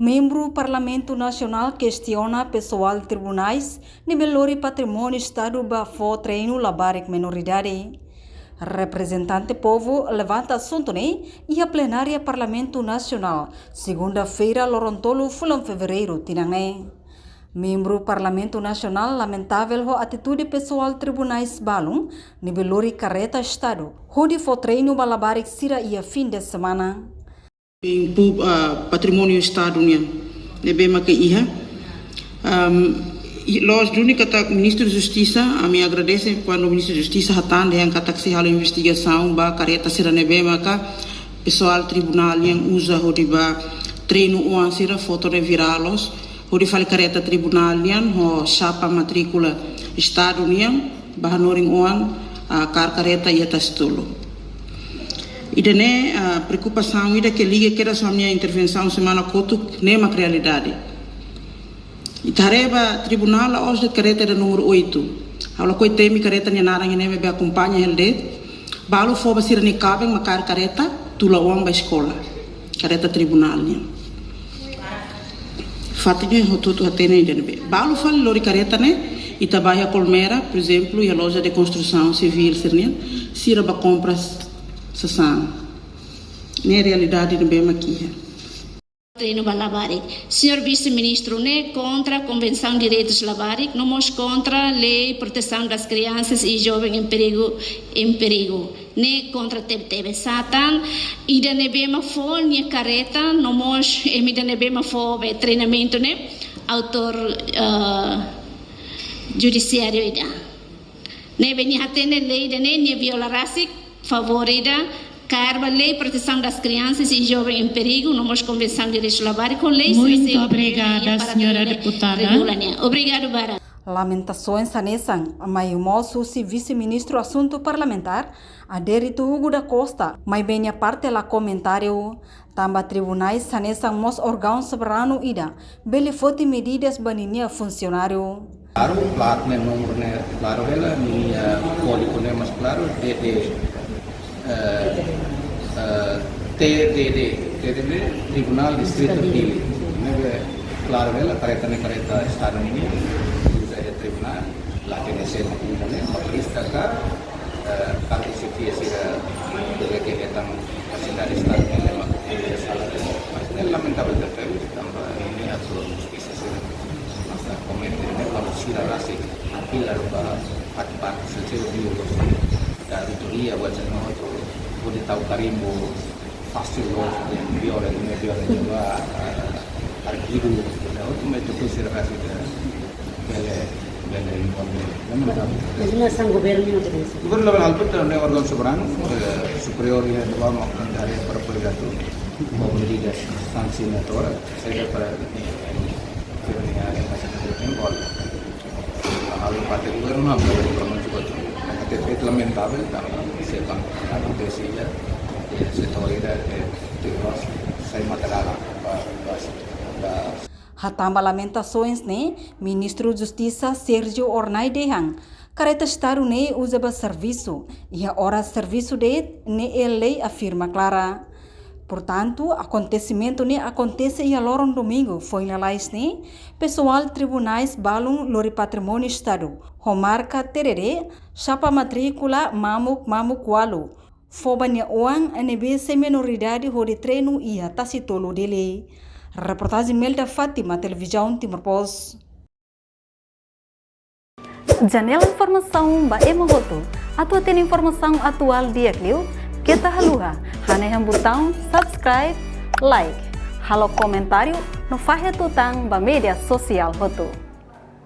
Membro Parlamento Nacional questiona pessoal tribunais nivelori patrimônio Estado bafo treino labarik minoridade. Representante povo levanta assunto e a plenária Parlamento Nacional, segunda-feira, Lorontolo, fulam fevereiro, tinangné. Membro Parlamento Nacional lamentável a atitude pessoal tribunais balum nivelori careta Estado, hodi fo treino balabarik sira ia fim de semana. Patrimônio Estado nebe maka iha Los Juni kata Ministro de Justiça, a me agradece quando o Ministro de Justiça hatande yang kata se halo investigação ba careta sira nebe maka pessoal tribunal yang usa hodi ba treino uan sira foto ne viralos hodi fale careta tribunal yang ho chapa matrícula Estado yang bahanoring uan car careta ia tastolo. Idane a preocupação ida que liga que era só minha intervenção semana coto nema realidade. Itareba tribunal hoje de careta da número 8. Aula coi temi careta ni narang neme be acompanha helde. Balu foba sira ni kabeng makar careta tula uang ba escola. Careta tribunal ni. Fatinya hotutu hatene idane be. Balu fal lori careta ne Itabaya Colmera, por exemplo, e a loja de construção civil sira ba compras sasang. Ne realidade no bem aqui. Treino Balabarik. Senhor Vice-Ministro, né contra a Convenção de Direitos Labarik, não mos contra a Lei de Proteção das Crianças e Jovens em Perigo. Né contra tebe Satan, e da nebema for nia careta, não mos emida nebema for treinamento né autor judiciário ida. Ne beni hatene lei da ne nia violarasik favorida carba lei proteção das crianças e jovens em perigo, nós convenção de direitos laborais com lei. Muito obrigada, senhora deputada. Obrigado, Bara. Lamentações sanesang, mai moço se vice-ministro assunto parlamentar, aderito Hugo da Costa, mai bem a parte lá comentário, tamba tribunais sanesang mos órgão soberano ida, bele fote medidas baninia funcionário. Claro, número claro ela ni código mais claro TDD Tribunal Distrito Dili. Claro ela careta Estado ini usa de tribunal la TNC maklumane maklista ka partisipasi sira de kegiatan dari Estado memang salah dan lamentable terjadi tambah ini atau bisa masa komentar kalau sira rasik apila rupa part secara biologis dari teoria wajah itu boleh tahu karimbo pasti loh yang biolog juga arkidu itu metode sira rasik bele Legislação governo level alto terhadap organ soberano superior yang dua maupun dari perpelidatu medidas sanksi natura saya para kiranya yang masih terjempol hal partai gubernur apa yang juga itu lamentável também sepan acontecia setorida saya material Hatamba lamentações Ministro de Justiça Sérgio Ornai Dehang, careta Estado usa ba serviço e a hora serviço de lei afirma clara. Portanto, acontecimento acontece e a loron domingo foi na lais pessoal tribunais balum lori patrimônio Estado, homarca terere, chapa matrícula mamuk walu, fobanya uang NB sem menoridade hori treino e a tacitolo dele. Reportagem Melda Fátima, Televisão Timor Post. Janela informação ba emogoto. Atua tem informação atual dia Clio. Kita haluha. Hane botão subscribe, like. Halo comentário no fahe tutang ba media sosial hoto.